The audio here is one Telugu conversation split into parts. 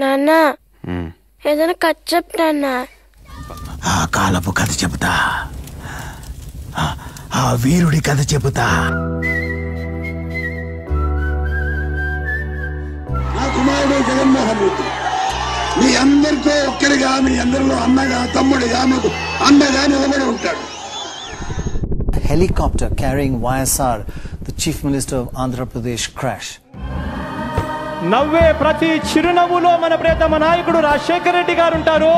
నాన్న ఏదైనా కథ చెప్తాన్నా. ఆ కాలపు కథ చెబుతా, ఆ వీరుడి కథ చెబుతా. నా కుమారుడు జగన్మోహన్ రెడ్డి మీ అందరితో ఒక్కరిగా, మీ అందరిలో అన్నగా, తమ్ముడిగా, మాకు అన్నగా నిలబడి ఉంటాడు. Helicopter carrying YSR, the Chief Minister of Andhra Pradesh, crash. నవ్వే ప్రతి చిరునవ్వులో మన ప్రియతమ నాయకుడు రాజశేఖర రెడ్డి గారు ఉంటారు.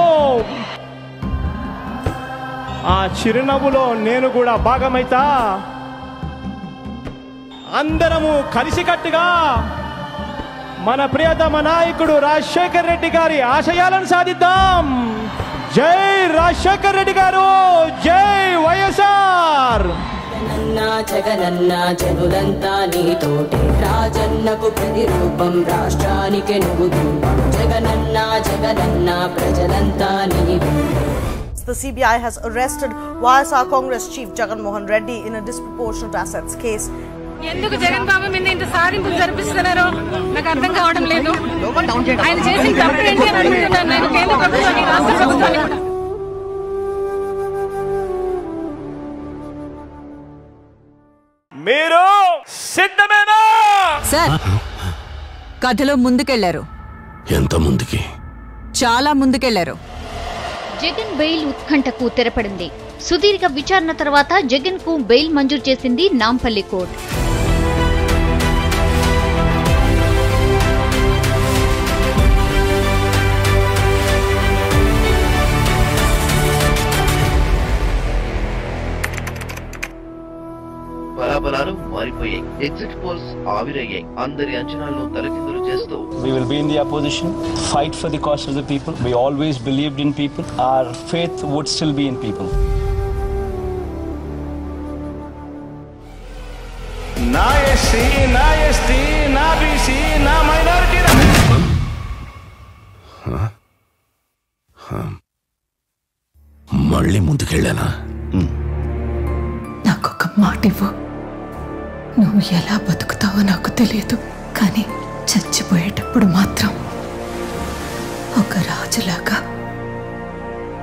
ఆ చిరునవ్వులో నేను కూడా భాగమైతా. అందరము కలిసికట్టుగా మన ప్రియతమ నాయకుడు రాజశేఖర రెడ్డి గారి ఆశయాలను సాధిద్దాం. జై రాజశేఖర రెడ్డి గారు, జై వైఎస్ఆర్. జగనన్న జనులంతా నీతోటి, రాజన్నకు ప్రతిరూపం, రాష్ట్రానికి నువ్వు రూపం. జగనన్న జగనన్న ప్రజలంతా నీవే. The CBI has arrested YSR Congress Chief Jagan Mohan Reddy in a disproportionate assets case. ఎందుకు జగన్ బాబు మీద ఇంత సాధింపులు జరిపిస్తున్నారో నాకు అర్థం కావడం లేదు. ఆయన చేసిన తప్పు ఏంటి అని అడుగుతున్నాను నేను కేంద్ర ప్రభుత్వాన్ని, రాష్ట్ర ప్రభుత్వాన్ని కూడా. మీరు సిద్ధమేనా? సార్, కథలో ముందుకెళ్లారు. ఎంత ముందుకి? చాలా ముందుకెళ్లారు. జగన్ బెయిల్ ఉత్కంఠకు తెరపడింది. సుదీర్ఘ విచారణ తర్వాత జగన్ కు బెయిల్ మంజూరు చేసింది నాంపల్లి కోర్టు. బలాబలాలు మారిపోయాయి. ఎగ్జిట్ పోల్స్ ఆవిరయ్యాయి. అందరి అంచనాలను తలకిందులు చేస్తూ We will be in the opposition, fight for the cause of the people. We always believed in people. Our faith would still be in people. నా ఎస్సీ, నా ఎస్టీ, నా బీసీ, నా మైనారిటీ. మళ్ళీ ముందుకెళ్ళానా? నాకొక మాట ఇవ్వు. నువ్వు ఎలా బతుకుతావో నాకు తెలియదు, కానీ చచ్చిపోయేటప్పుడు మాత్రం ఒక రాజులాగా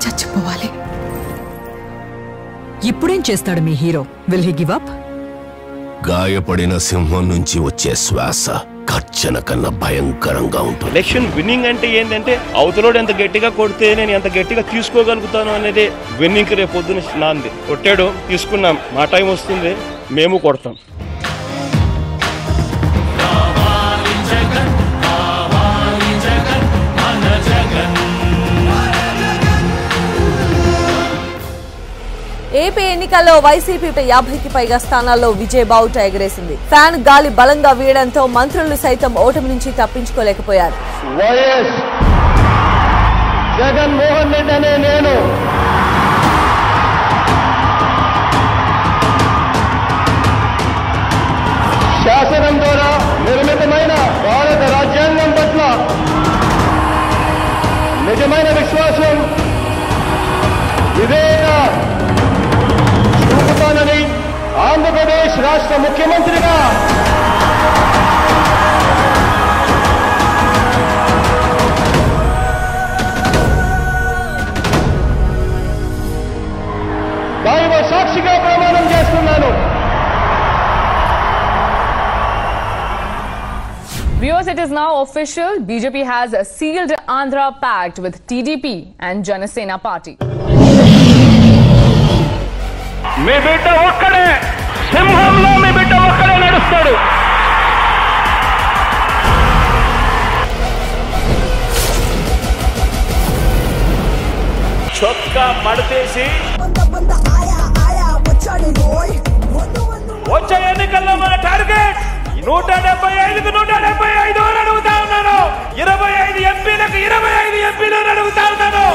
చచ్చిపోవాలి. ఇప్పుడేం చేస్తాడు మీ hero? Will he give up? గాయపడిన సింహం నుంచి వచ్చే శ్వాస గర్జన కన్నా భయంకరంగా ఉంటుంది. ఎలక్షన్ విన్నింగ్ అంటే ఏంటంటే అవతలోడు ఎంత గట్టిగా కొడితే నేను ఎంత గట్టిగా తీసుకోగలుగుతాను అనేది విన్నింగ్. రేపు పొద్దున నాంది కొట్టాడు, తీసుకున్నాం. మా టైం వస్తుంది, మేము కొడతాం. ఏపీ ఎన్నికల్లో వైసీపీ 50కి పైగా స్థానాల్లో విజయ్ బావుట ఎగరేసింది. ఫ్యాన్ గాలి బలంగా వీయడంతో మంత్రులు సైతం ఓటమి నుంచి తప్పించుకోలేకపోయారు. వైఎస్ జగన్మోహన్ రెడ్డి అనే నేను శాసనం ద్వారా నిర్మితమైన భారత రాజ్యాంగం పట్ల నిజమైన విశ్వాసం, వివేక చూపుతానని ఆంధ్రప్రదేశ్ రాష్ట్ర ముఖ్యమంత్రిగా దైవ సాక్షిగా ప్రమాణం చేస్తున్నాను. Viewers, it is now official. BJP has sealed Andhra pact with TDP and Janasena party. మీ బిడ్డ ఒక్కడే, సింహంలో మీ బిడ్డ ఒక్కడే నడుస్తాడు. చొక్కా మడతేసి వచ్చే ఎన్నికల్లో మన టార్గెట్ 175కు 175 అని అడుగుతా ఉన్నాను. 25 ఎంపీలకు 25 ఎంపీలు అడుగుతా ఉన్నాను.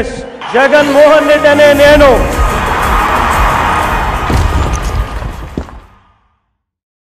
ఎస్ జగన్మోహన్ రెడ్డి అనే నేను